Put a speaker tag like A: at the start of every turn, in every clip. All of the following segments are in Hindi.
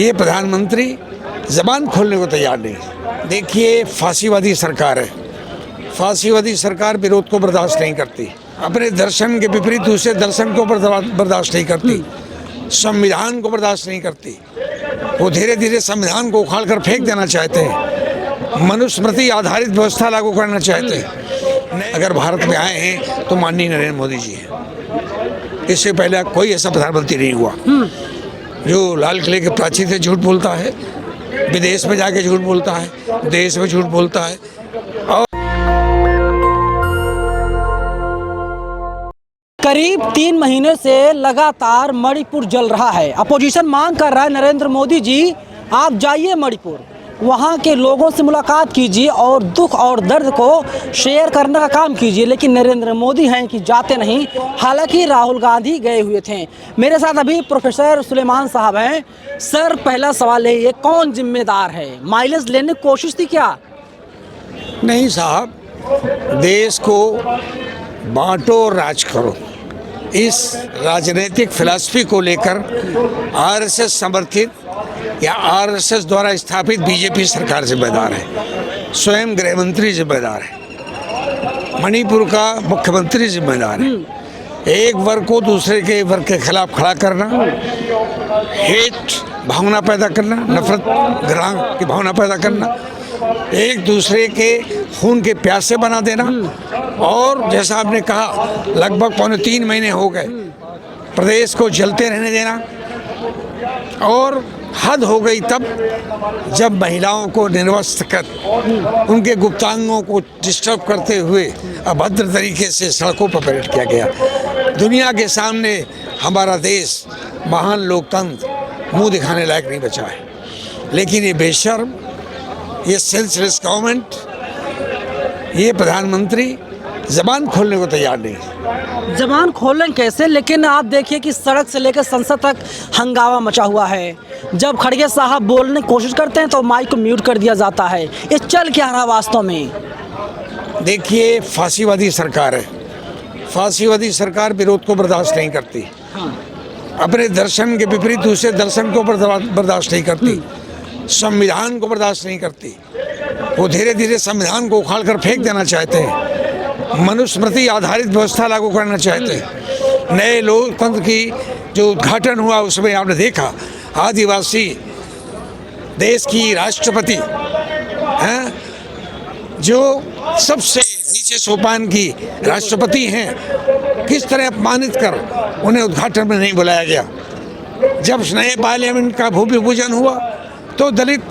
A: ये प्रधानमंत्री जबान खोलने को तैयार नहीं। देखिए, फांसीवादी सरकार है। फांसीवादी सरकार विरोध को बर्दाश्त नहीं करती, अपने दर्शन के विपरीत दूसरे दर्शन को बर्दाश्त नहीं करती, संविधान को बर्दाश्त नहीं करती। वो धीरे धीरे संविधान को उखाड़ कर फेंक देना चाहते हैं, मनुस्मृति आधारित व्यवस्था लागू करना चाहते हैं। अगर भारत में आए हैं तो माननीय नरेंद्र मोदी जी हैं। इससे पहले कोई ऐसा प्रधानमंत्री नहीं हुआ जो लाल किले के प्राचीर से झूठ बोलता है, विदेश में जाके झूठ बोलता है, देश में झूठ बोलता है। और
B: करीब 3 महीने से लगातार मणिपुर जल रहा है। अपोजिशन मांग कर रहा है नरेंद्र मोदी जी आप जाइए मणिपुर, वहाँ के लोगों से मुलाकात कीजिए और दुख और दर्द को शेयर करने का काम कीजिए, लेकिन नरेंद्र मोदी हैं कि जाते नहीं। हालांकि राहुल गांधी गए हुए थे। मेरे साथ अभी प्रोफेसर सुलेमान साहब हैं। सर, पहला सवाल है, ये कौन जिम्मेदार है? माइलेज लेने की कोशिश थी क्या?
A: नहीं साहब, देश को बांटो और राज करो, इस राजनीतिक फिलॉसफी को लेकर आरएसएस समर्थित या आरएसएस द्वारा स्थापित बीजेपी सरकार जिम्मेदार है। स्वयं गृह मंत्री जिम्मेदार है, मणिपुर का मुख्यमंत्री जिम्मेदार है। एक वर्ग को दूसरे के वर्ग के खिलाफ खड़ा करना, हेट भावना पैदा करना, नफरत घृणा की भावना पैदा करना, एक दूसरे के खून के प्यासे बना देना। और जैसा आपने कहा, लगभग 3.25 महीने हो गए प्रदेश को जलते रहने देना। और हद हो गई तब जब महिलाओं को निर्वस्त्र कर उनके गुप्तांगों को डिस्टर्ब करते हुए अभद्र तरीके से सड़कों पर परेड किया गया। दुनिया के सामने हमारा देश महान लोकतंत्र मुंह दिखाने लायक नहीं बचा है। लेकिन ये बेशर्म, ये सेंसलेस गवर्नमेंट, ये प्रधानमंत्री जबान खोलने को तैयार नहीं।
B: जबान खोलें कैसे? लेकिन आप देखिए कि सड़क से लेकर संसद तक हंगामा मचा हुआ है। जब खड़गे साहब बोलने की कोशिश करते हैं तो माइक को म्यूट कर दिया जाता है। ये चल क्या रहा वास्तव में?
A: देखिए, फांसीवादी सरकार है। फांसीवादी सरकार विरोध को बर्दाश्त नहीं करती, अपने दर्शन के विपरीत दूसरे दर्शन को बर्दाश्त नहीं करती, संविधान को बर्दाश्त नहीं करती। वो धीरे धीरे संविधान को उखाड़ कर फेंक देना चाहते हैं, मनुस्मृति आधारित व्यवस्था लागू करना चाहते हैं। नए लोकतंत्र की जो उद्घाटन हुआ उसमें आपने देखा, आदिवासी देश की राष्ट्रपति हैं, जो सबसे नीचे सोपान की राष्ट्रपति हैं, किस तरह अपमानित कर उन्हें उद्घाटन में नहीं बुलाया गया। जब नए पार्लियामेंट का भूमि पूजन हुआ तो दलित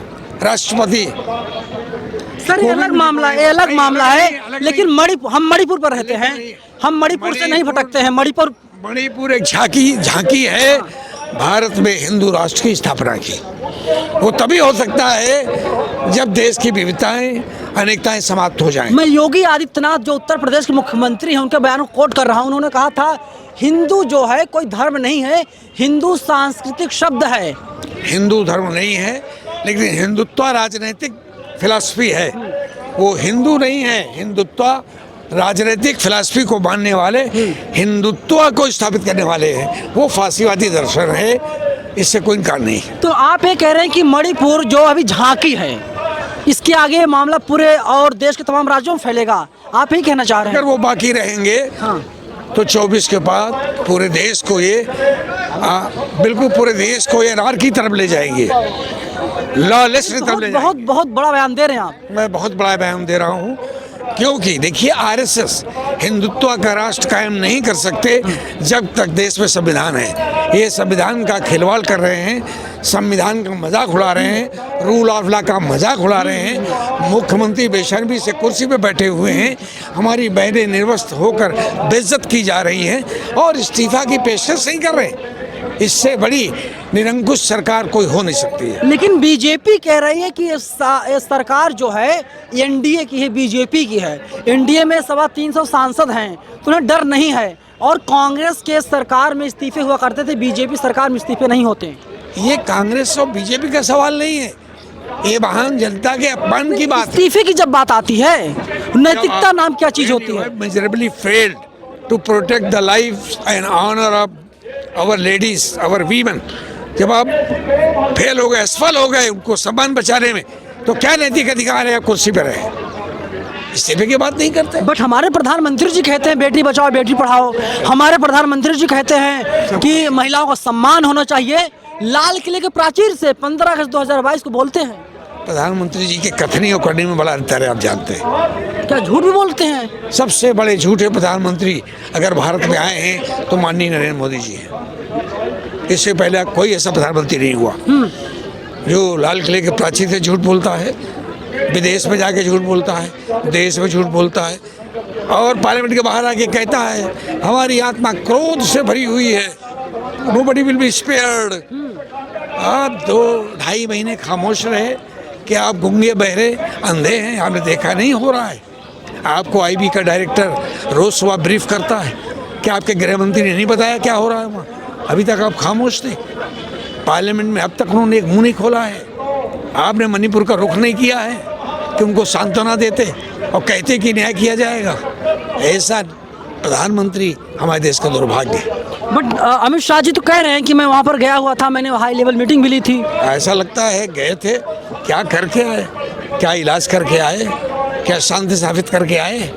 A: राष्ट्रपति।
B: सर, ये अलग मामला है, लेकिन हम मणिपुर पर रहते हैं, हम मणिपुर से नहीं भटकते हैं।
A: मणिपुर एक झांकी है भारत में हिंदू राष्ट्र की स्थापना की। वो तभी हो सकता है जब देश की विविधताएं, अनेकताएं समाप्त हो जाएं।
B: मैं योगी आदित्यनाथ जो उत्तर प्रदेश के मुख्यमंत्री हैं, उनके बयान को कोट कर रहा हूं। उन्होंने कहा था हिंदू जो है कोई धर्म नहीं है, हिंदू सांस्कृतिक शब्द है।
A: हिंदू धर्म नहीं है, लेकिन हिंदुत्व राजनीतिक फिलॉसफी है। वो हिंदू नहीं है, हिंदुत्व राजनीतिक फिलॉसफी को मानने वाले, हिंदुत्व को स्थापित करने वाले हैं। वो फांसीवादी दर्शन है, इससे कोई इनकार नहीं।
B: तो आप ये कह रहे हैं कि मणिपुर जो अभी झांकी है, इसके आगे मामला पूरे और देश के तमाम राज्यों में फैलेगा, आप ही कहना चाह रहे हैं?
A: अगर वो बाकी रहेंगे तो 24 के बाद पूरे देश को ये बिल्कुल पूरे देश को ये नार की तरफ ले जाएंगे, लॉलेस की तरफ ले जाएंगे।
B: बहुत बड़ा बयान दे रहे हैं आप।
A: मैं बहुत बड़ा बयान दे रहा हूँ, क्योंकि देखिए, आरएसएस हिंदुत्व का राष्ट्र कायम नहीं कर सकते जब तक देश में संविधान है। ये संविधान का खिलवाड़ कर रहे हैं, संविधान का मजाक उड़ा रहे हैं, रूल ऑफ लॉ का मजाक उड़ा रहे हैं। मुख्यमंत्री बेशर्मी से कुर्सी पे बैठे हुए हैं, हमारी बहनें निर्वस्त्र होकर बेइज्जत की जा रही हैं और इस्तीफा की पेशकश नहीं कर रहे। इससे बड़ी निरंकुश सरकार कोई हो नहीं सकती है।
B: लेकिन बीजेपी कह रही है कि ये सरकार जो है एनडीए की है, बीजेपी की है। एनडीए में 325 सांसद हैं, तो उन्हें डर नहीं है। और कांग्रेस के सरकार में इस्तीफे हुआ करते थे, बीजेपी सरकार में इस्तीफे नहीं होते। ये
A: कांग्रेस और बीजेपी का सवाल नहीं है, ये महान जनता के अपमान की बात।
B: इस्तीफे की जब बात आती है, नैतिकता नाम क्या चीज होती है?
A: Miserably failed to protect the life and honour of our ladies, our women, जब आप फेल हो गए, असफल हो गए उनको सम्मान बचाने में, तो क्या नैतिक अधिकार है आप कुर्सी पर रहे? इस्तीफे की बात नहीं करते।
B: बट हमारे प्रधानमंत्री जी कहते हैं बेटी बचाओ बेटी पढ़ाओ, हमारे प्रधानमंत्री जी कहते हैं कि महिलाओं का सम्मान होना चाहिए, लाल किले के प्राचीर से 15 अगस्त 2022 को बोलते हैं।
A: प्रधानमंत्री जी के कथनी और करनी में बड़ा अंतर है, आप जानते हैं।
B: क्या झूठ भी बोलते हैं?
A: सबसे बड़े झूठे प्रधानमंत्री अगर भारत में आए हैं तो माननीय नरेंद्र मोदी जी हैं। इससे पहले कोई ऐसा प्रधानमंत्री नहीं हुआ जो लाल किले के प्राचीर से झूठ बोलता है, विदेश में जाके झूठ बोलता है, देश में झूठ बोलता है, और पार्लियामेंट के बाहर आके कहता है हमारी आत्मा क्रोध से भरी हुई है, नोबडी विल बी स्पेयर्ड। आप 2-2.5 महीने खामोश रहे कि आप गूंगे बहरे अंधे हैं, आपने देखा नहीं हो रहा है। आपको आईबी का डायरेक्टर रोज सुबह ब्रीफ करता है कि आपके गृह मंत्री ने नहीं बताया क्या हो रहा है वहाँ, अभी तक आप खामोश थे। पार्लियामेंट में अब तक उन्होंने एक मुंह नहीं खोला है। आपने मणिपुर का रुख नहीं किया है कि उनको सांत्वना देते और कहते कि न्याय किया जाएगा। ऐसा प्रधानमंत्री हमारे देश का दुर्भाग्य है।
B: बट अमित शाह जी तो कह रहे हैं कि मैं वहाँ पर गया हुआ था, मैंने हाई लेवल मीटिंग भी ली थी।
A: ऐसा लगता है गए थे, क्या करके आए? क्या इलाज करके आए? क्या शांति स्थापित करके आए?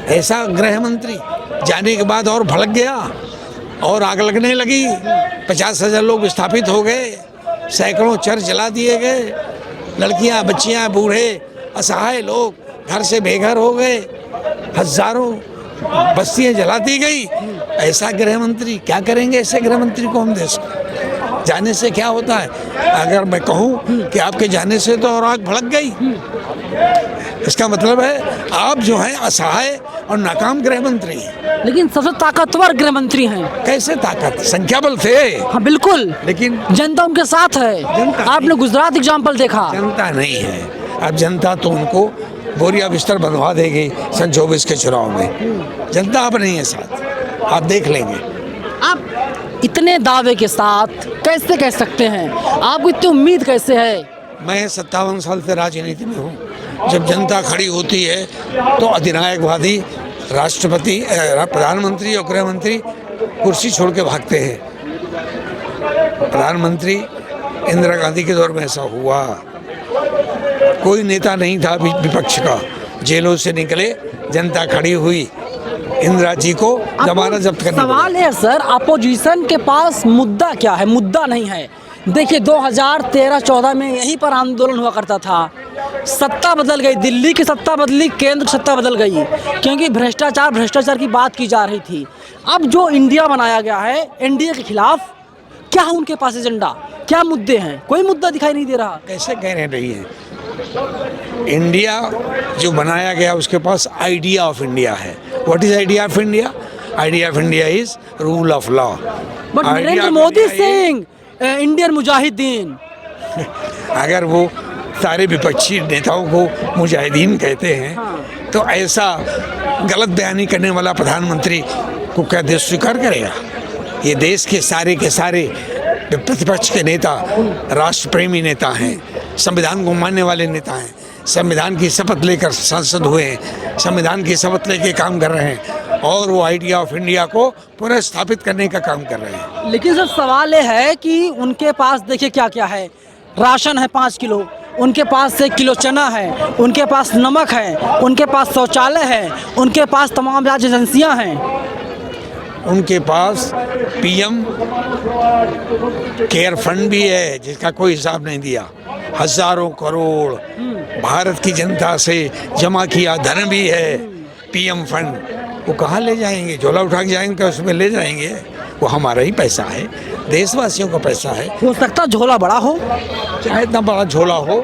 A: ऐसा गृह मंत्री जाने के बाद और भड़क गया और आग लगने लगी, 50,000 लोग विस्थापित हो गए, सैकड़ों चर्च जला दिए गए, लड़कियां बच्चियां बूढ़े असहाय लोग घर से बेघर हो गए, हजारों बस्तियां जला दी गई। ऐसा गृह मंत्री क्या करेंगे? ऐसे गृह मंत्री को हम देश को जाने से क्या होता है? अगर मैं कहूँ कि आपके जाने से तो और आग भड़क गई, इसका मतलब है आप जो हैं असहाय और नाकाम गृह मंत्री हैं।
B: लेकिन सबसे ताकतवर गृह मंत्री हैं।
A: कैसे ताकत? संख्या बल थे।
B: हाँ बिल्कुल,
A: लेकिन
B: जनता उनके साथ है।
A: जनता
B: आपने गुजरात एग्जाम्पल देखा।
A: जनता नहीं है। अब जनता तो उनको बोरिया बिस्तर बनवा देगी सन 24 के चुनाव में। जनता अब नहीं है साथ, आप देख लेंगे।
B: आप इतने दावे के साथ कैसे कह सकते हैं? आपको इतनी उम्मीद कैसे है?
A: मैं 57 साल से राजनीति में हूँ। जब जनता खड़ी होती है तो अधिनायकवादी राष्ट्रपति, प्रधानमंत्री और गृह मंत्री कुर्सी छोड़ के भागते हैं। प्रधानमंत्री इंदिरा गांधी के दौर में ऐसा हुआ। कोई नेता नहीं था विपक्ष का, जेलों से निकले, जनता खड़ी हुई, इंदिरा जी को जमानत जब्त करनी।
B: सवाल है सर, अपोजिशन के पास मुद्दा क्या है? मुद्दा नहीं है। देखिए 2013-14 में यहीं पर आंदोलन हुआ करता था, सत्ता बदल गई, दिल्ली की सत्ता बदली, केंद्र की सत्ता बदल गई, क्योंकि भ्रष्टाचार की बात की जा रही थी। अब जो इंडिया बनाया गया है, एनडीए के खिलाफ क्या है उनके पास एजेंडा? क्या मुद्दे हैं? कोई मुद्दा दिखाई नहीं दे रहा।
A: कैसे कह रहे हैं? इंडिया जो बनाया गया उसके पास आइडिया ऑफ इंडिया है। What is idea of India? Idea of India is rule of law.
B: But Narendra Modi Singh Indian Mujahideen,
A: अगर वो सारे विपक्षी नेताओं को मुजाहिदीन कहते हैं,
B: हाँ।
A: तो ऐसा गलत बयानी करने वाला प्रधानमंत्री को क्या देश स्वीकार करेगा? ये देश के सारे प्रतिपक्ष के नेता राष्ट्र प्रेमी नेता हैं, संविधान को मानने वाले नेता हैं, संविधान की शपथ लेकर सांसद हुए हैं, संविधान की शपथ लेके काम कर रहे हैं और वो आइडिया ऑफ इंडिया को पुनः स्थापित करने का काम कर रहे हैं।
B: लेकिन सर सवाल ये है कि उनके पास देखिए क्या क्या है। राशन है 5 किलो, उनके पास 1 किलो चना है, उनके पास नमक है, उनके पास शौचालय है, उनके पास तमाम राज्य एजेंसियाँ हैं,
A: उनके पास पीएम केयर फंड भी है जिसका कोई हिसाब नहीं दिया, हजारों करोड़ भारत की जनता से जमा किया धन भी है पीएम फंड। वो कहाँ ले जाएंगे? झोला उठा के जाएंगे, उसमें ले जाएंगे? वो हमारा ही पैसा है, देशवासियों का पैसा है।
B: हो सकता झोला बड़ा हो,
A: चाहे इतना बड़ा झोला हो,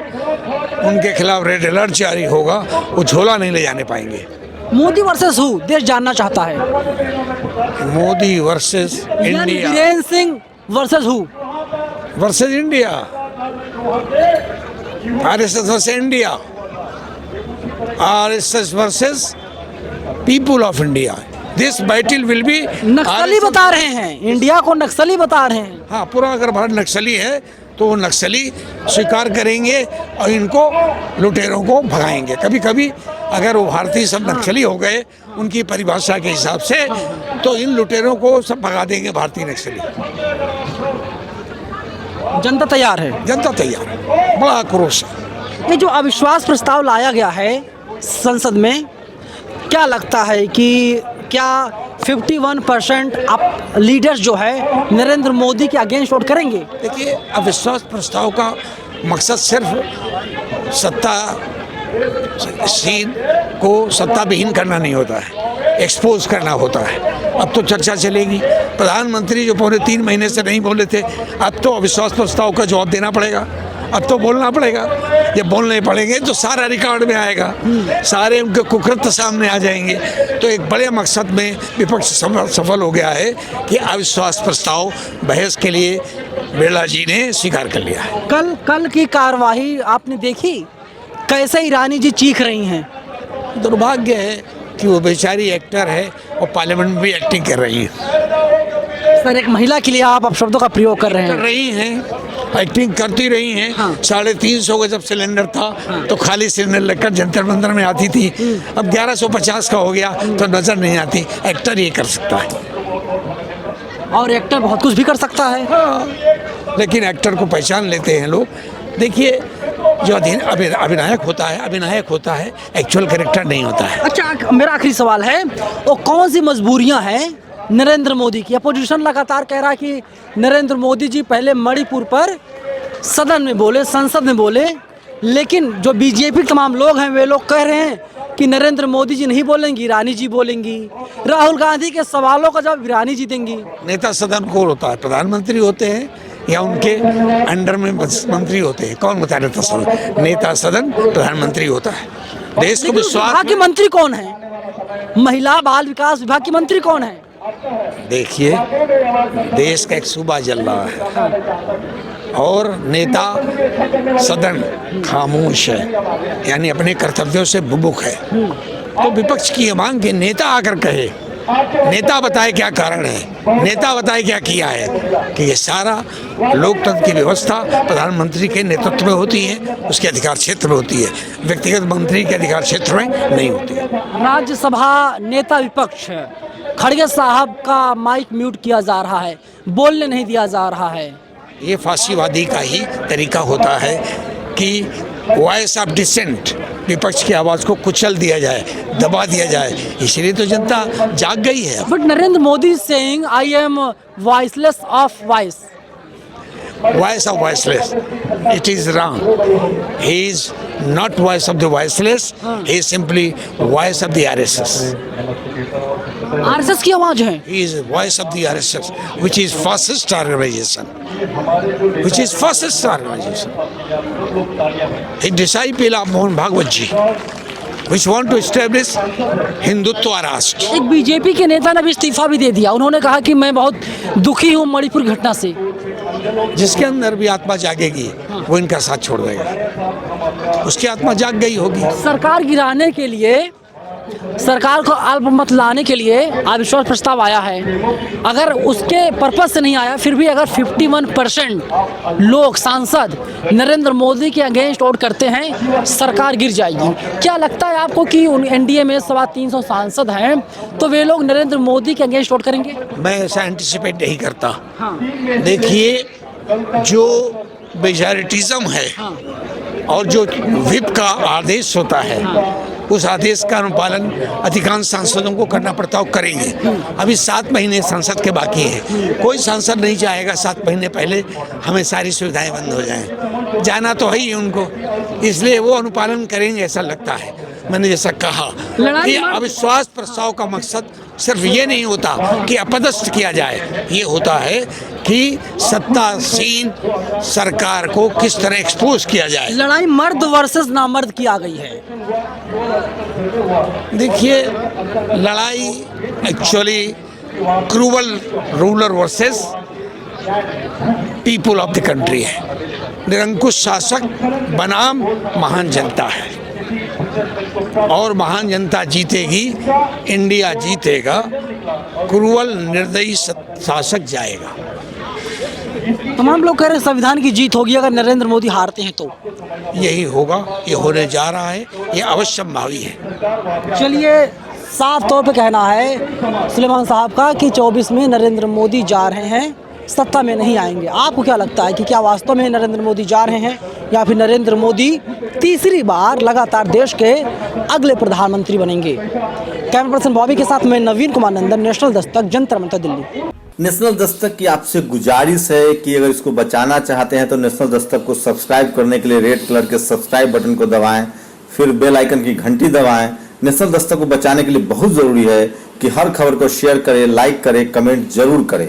A: उनके खिलाफ रेड अलर्ट जारी होगा, वो झोला नहीं ले जाने पाएंगे।
B: मोदी वर्सेस हु देश जानना चाहता है?
A: Modi versus India.
B: Virendra Singh versus who?
A: Versus India. RSS versus India. RSS versus people of India. This battle will be.
B: नक्सली बता रहे हैं, इंडिया को नक्सली बता रहे हैं।
A: हाँ, पूरा अगर भारत नक्सली है तो वो नक्सली स्वीकार करेंगे और इनको लुटेरों को भगाएंगे। कभी कभी अगर वो भारतीय सब नक्सली हो गए उनकी परिभाषा के हिसाब से, तो इन लुटेरों को सब भगा देंगे भारतीय नक्सली।
B: जनता तैयार है।
A: जनता तैयार है, बड़ा आक्रोश है।
B: ये जो अविश्वास प्रस्ताव लाया गया है संसद में, क्या लगता है कि क्या 51% आप लीडर्स जो है नरेंद्र मोदी के अगेंस्ट वोट करेंगे?
A: देखिए, अविश्वास प्रस्ताव का मकसद सिर्फ सत्ता सीन को सत्ता विहीन करना नहीं होता है, एक्सपोज करना होता है। अब तो चर्चा चलेगी। प्रधानमंत्री जो पौने 3 महीने से नहीं बोले थे, अब तो अविश्वास प्रस्ताव का जवाब देना पड़ेगा, अब तो बोलना पड़ेगा। जब बोलने पड़ेंगे तो सारा रिकॉर्ड में आएगा, सारे उनके कुकृत्य सामने आ जाएंगे। तो एक बड़े मकसद में विपक्ष सफल हो गया है कि अविश्वास प्रस्ताव बहस के लिए बिरला जी ने स्वीकार कर लिया है।
B: कल की कार्यवाही आपने देखी, कैसे ईरानी जी चीख रही हैं?
A: दुर्भाग्य है कि वो बेचारी एक्टर है और पार्लियामेंट में भी एक्टिंग कर रही हैं।
B: सर, एक महिला के लिए आप शब्दों का प्रयोग कर रहे हैं।
A: एक्टिंग करती रही हैं।
B: हाँ।
A: 350 का जब सिलेंडर था तो खाली सिलेंडर लेकर जंतर मंतर में आती थी, अब 1150 का हो गया तो नजर नहीं आती। एक्टर ये कर सकता है,
B: और एक्टर बहुत कुछ भी कर सकता है।
A: हाँ, लेकिन एक्टर को पहचान लेते हैं लोग। देखिए, जो अभिनायक होता है, एक्चुअल कैरेक्टर नहीं होता है।
B: अच्छा, मेरा आखिरी सवाल है, वो कौन सी मजबूरियां हैं नरेंद्र मोदी की? अपोजिशन लगातार कह रहा है कि नरेंद्र मोदी जी पहले मणिपुर पर सदन में बोले, संसद में बोले, लेकिन जो बीजेपी के तमाम लोग हैं वे लोग कह रहे हैं कि नरेंद्र मोदी जी नहीं बोलेंगी, ईरानी जी बोलेंगी। राहुल गांधी के सवालों का जवाब ईरानी जी देंगी।
A: नेता सदन कौन होता है? प्रधानमंत्री होते हैं या उनके अंडर में मंत्री होते हैं? कौन होता है नेता सदन? नेता सदन प्रधानमंत्री होता है। देश को विश्वास।
B: विभाग के मंत्री कौन है? महिला बाल विकास विभाग के मंत्री कौन है?
A: देखिए, देश का एक सूबा जल रहा है और नेता सदन खामोश है, यानी अपने कर्तव्यों से विमुख है। तो विपक्ष की ये मांग कि नेता आकर कहे, नेता बताए क्या कारण है, नेता बताए क्या किया है, कि ये सारा लोकतंत्र की व्यवस्था प्रधानमंत्री के नेतृत्व में होती है, उसके अधिकार क्षेत्र में होती है, व्यक्तिगत मंत्री के अधिकार क्षेत्र में नहीं होती है।
B: राज्यसभा नेता विपक्ष खड़गे साहब का माइक म्यूट किया जा रहा है, बोलने नहीं दिया जा रहा है।
A: ये फांसीवादी का ही तरीका होता है कि वॉइस ऑफ डिसेंट, विपक्ष की आवाज़ को कुचल दिया जाए, दबा दिया जाए। इसलिए तो जनता जाग गई है।
B: But Narendra Modi saying I am voiceless of voice.
A: Voice of voiceless, it is wrong. He is not voice of the voiceless, he is simply voice of the RSS.
B: RSS की आवाज है।
A: He is voice of the RSS, which is fascist organization. A disciple of Mohan Bhagwat ji, which want to establish Hindutva राष्ट्र।
B: एक बीजेपी के नेता ने भी इस्तीफा भी दे दिया। उन्होंने कहा कि मैं बहुत दुखी हूँ मणिपुर घटना से।
A: जिसके अंदर भी आत्मा जागेगी वो इनका साथ छोड़ देगा। उसकी आत्मा जाग गई होगी।
B: सरकार गिराने के लिए, सरकार को अल्पमत लाने के लिए अविश्वास प्रस्ताव आया है। अगर उसके पर्पज से नहीं आया, फिर भी अगर 51% लोग, सांसद नरेंद्र मोदी के अगेंस्ट वोट करते हैं, सरकार गिर जाएगी। क्या लगता है आपको कि एनडीए में 350 सांसद हैं तो वे लोग नरेंद्र मोदी के अगेंस्ट वोट करेंगे?
A: मैं ऐसा एंटिसिपेट नहीं करता।
B: हाँ।
A: देखिए, जो मेजॉरिटिज्म है और जो व्हिप का आदेश होता है, उस आदेश का अनुपालन अधिकांश सांसदों को करना पड़ता है, करेंगे। अभी 7 महीने संसद के बाकी हैं। कोई सांसद नहीं चाहेगा 7 महीने पहले हमें सारी सुविधाएं बंद हो जाएं। जाना तो है ही उनको, इसलिए वो अनुपालन करेंगे ऐसा लगता है। मैंने जैसा कहा कि अविश्वास प्रस्ताव का मकसद सिर्फ ये नहीं होता कि अपदस्थ किया जाए, ये होता है कि सत्तासीन सरकार को किस तरह एक्सपोज किया जाए।
B: लड़ाई मर्द वर्सेस नामर्द की आ गई है।
A: देखिए, लड़ाई actually cruel ruler versus people of the country है। निरंकुश शासक बनाम महान जनता है और महान जनता जीतेगी, इंडिया जीतेगा, क्रूवल निर्दयी शासक जाएगा।
B: तमाम लोग कह रहे हैं संविधान की जीत होगी अगर नरेंद्र मोदी हारते हैं तो।
A: यही होगा, ये होने जा रहा है, ये अवश्यंभावी है।
B: चलिए, साफ तौर पे कहना है सुलेमान साहब का कि 24 में नरेंद्र मोदी जा रहे हैं सत्ता में नहीं आएंगे। आपको क्या लगता है कि क्या वास्तव में नरेंद्र मोदी जा रहे हैं या फिर नरेंद्र मोदी तीसरी बार लगातार देश के अगले प्रधानमंत्री बनेंगे? कैमरा पर्सन बॉबी के साथ मैं नवीन कुमार नंदन, नेशनल दस्तक, जंतर मंतर, दिल्ली।
C: नेशनल दस्तक की आपसे गुजारिश है कि अगर इसको बचाना चाहते हैं तो नेशनल दस्तक को सब्सक्राइब करने के लिए रेड कलर के सब्सक्राइब बटन को दबाएं, फिर बेल आइकन की घंटी दबाएं। नेशनल दस्तक को बचाने के लिए बहुत जरूरी है कि हर खबर को शेयर करें, लाइक करें, कमेंट जरूर करें।